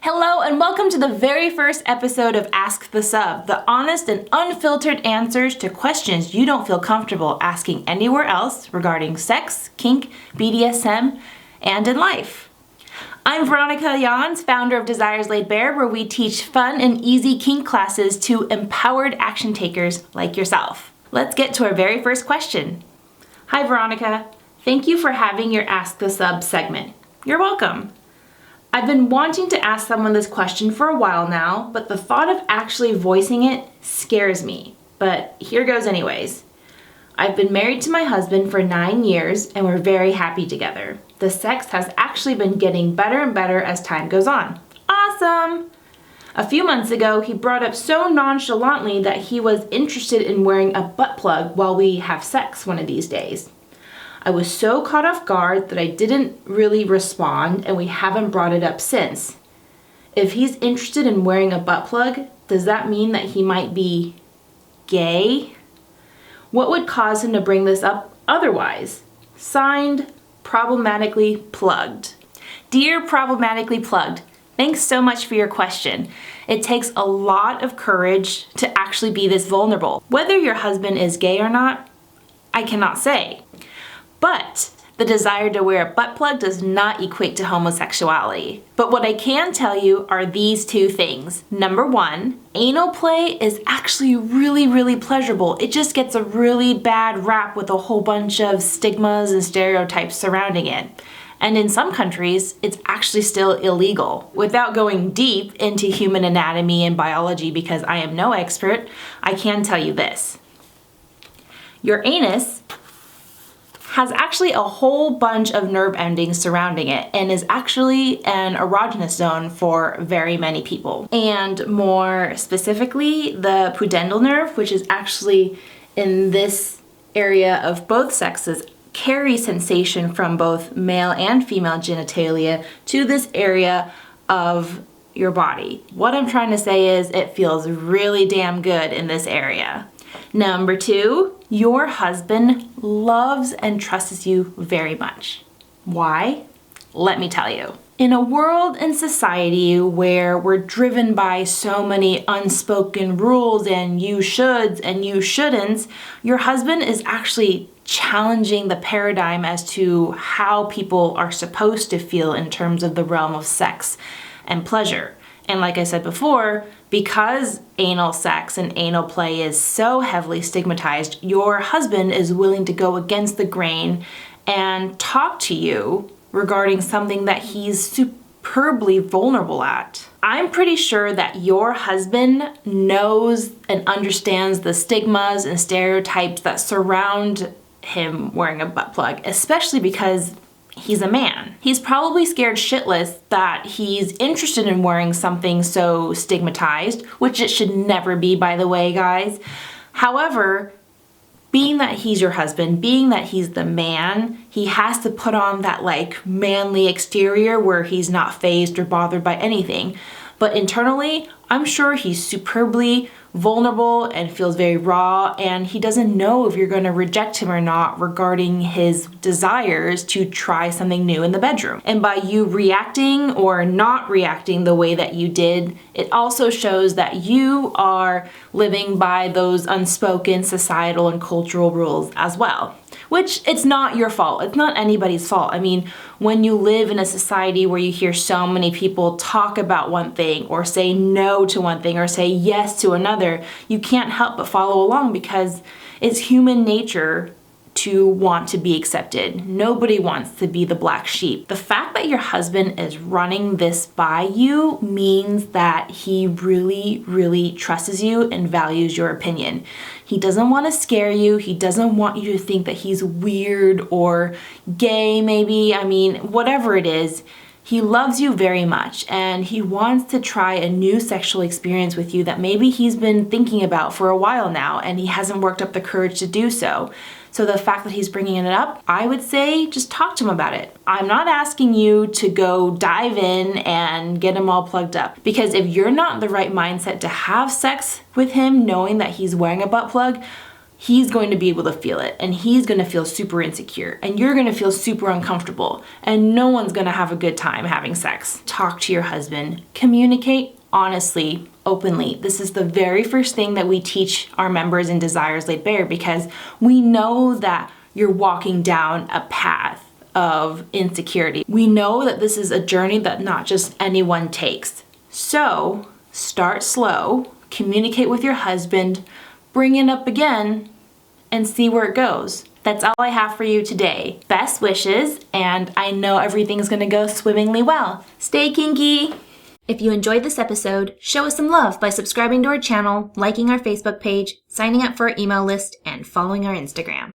Hello and welcome to the very first episode of Ask the Sub, the honest and unfiltered answers to questions you don't feel comfortable asking anywhere else regarding sex, kink, BDSM, and in life. I'm Veronica Jans, founder of Desires Laid Bare, where we teach fun and easy kink classes to empowered action takers like yourself. Let's get to our very first question. Hi Veronica, thank you for having your Ask the Sub segment. You're welcome. I've been wanting to ask someone this question for a while now, but the thought of actually voicing it scares me. But here goes anyways. I've been married to my husband for 9 years and we're very happy together. The sex has actually been getting better and better as time goes on. Awesome! A few months ago, he brought up so nonchalantly that he was interested in wearing a butt plug while we have sex one of these days. I was so caught off guard that I didn't really respond, and we haven't brought it up since. If he's interested in wearing a butt plug, does that mean that he might be gay? What would cause him to bring this up otherwise? Signed, Problematically Plugged. Dear Problematically Plugged, thanks so much for your question. It takes a lot of courage to actually be this vulnerable. Whether your husband is gay or not, I cannot say. But the desire to wear a butt plug does not equate to homosexuality. But what I can tell you are these two things. Number one, anal play is actually really pleasurable. It just gets a really bad rap with a whole bunch of stigmas and stereotypes surrounding it. And in some countries, it's actually still illegal. Without going deep into human anatomy and biology, because I am no expert, I can tell you this. Your anus has actually a whole bunch of nerve endings surrounding it and is actually an erogenous zone for very many people. And more specifically, the pudendal nerve, which is actually in this area of both sexes, carries sensation from both male and female genitalia to this area of your body. What I'm trying to say is it feels really damn good in this area. Number two, your husband loves and trusts you very much. Why? Let me tell you. In a world and society where we're driven by so many unspoken rules and you shoulds and you shouldn'ts, your husband is actually challenging the paradigm as to how people are supposed to feel in terms of the realm of sex and pleasure. And like I said before, because anal sex and anal play is so heavily stigmatized, your husband is willing to go against the grain and talk to you regarding something that he's superbly vulnerable at. I'm pretty sure that your husband knows and understands the stigmas and stereotypes that surround him wearing a butt plug, especially because he's a man. He's probably scared shitless that he's interested in wearing something so stigmatized, which it should never be, by the way, guys. However, being that he's your husband, being that he's the man, he has to put on that like manly exterior where he's not fazed or bothered by anything. But internally, I'm sure he's superbly vulnerable and feels very raw, and he doesn't know if you're going to reject him or not regarding his desires to try something new in the bedroom. And by you reacting or not reacting the way that you did, it also shows that you are living by those unspoken societal and cultural rules as well. Which, it's not your fault. It's not anybody's fault. I mean, when you live in a society where you hear so many people talk about one thing or say no to one thing or say yes to another, you can't help but follow along because it's human nature to want to be accepted. Nobody wants to be the black sheep. The fact that your husband is running this by you means that he really trusts you and values your opinion. He doesn't want to scare you. He doesn't want you to think that he's weird or gay maybe. I mean, whatever it is, he loves you very much and he wants to try a new sexual experience with you that maybe he's been thinking about for a while now and he hasn't worked up the courage to do so. So the fact that he's bringing it up, I would say just talk to him about it. I'm not asking you to go dive in and get him all plugged up, because if you're not in the right mindset to have sex with him knowing that he's wearing a butt plug, he's going to be able to feel it, and he's going to feel super insecure, and you're going to feel super uncomfortable, and no one's going to have a good time having sex. Talk to your husband. Communicate honestly, openly. This is the very first thing that we teach our members in Desires Laid Bare, because we know that you're walking down a path of insecurity. We know that this is a journey that not just anyone takes. So start slow, communicate with your husband, bring it up again, and see where it goes. That's all I have for you today. Best wishes, and I know everything's gonna go swimmingly well. Stay kinky! If you enjoyed this episode, show us some love by subscribing to our channel, liking our Facebook page, signing up for our email list, and following our Instagram.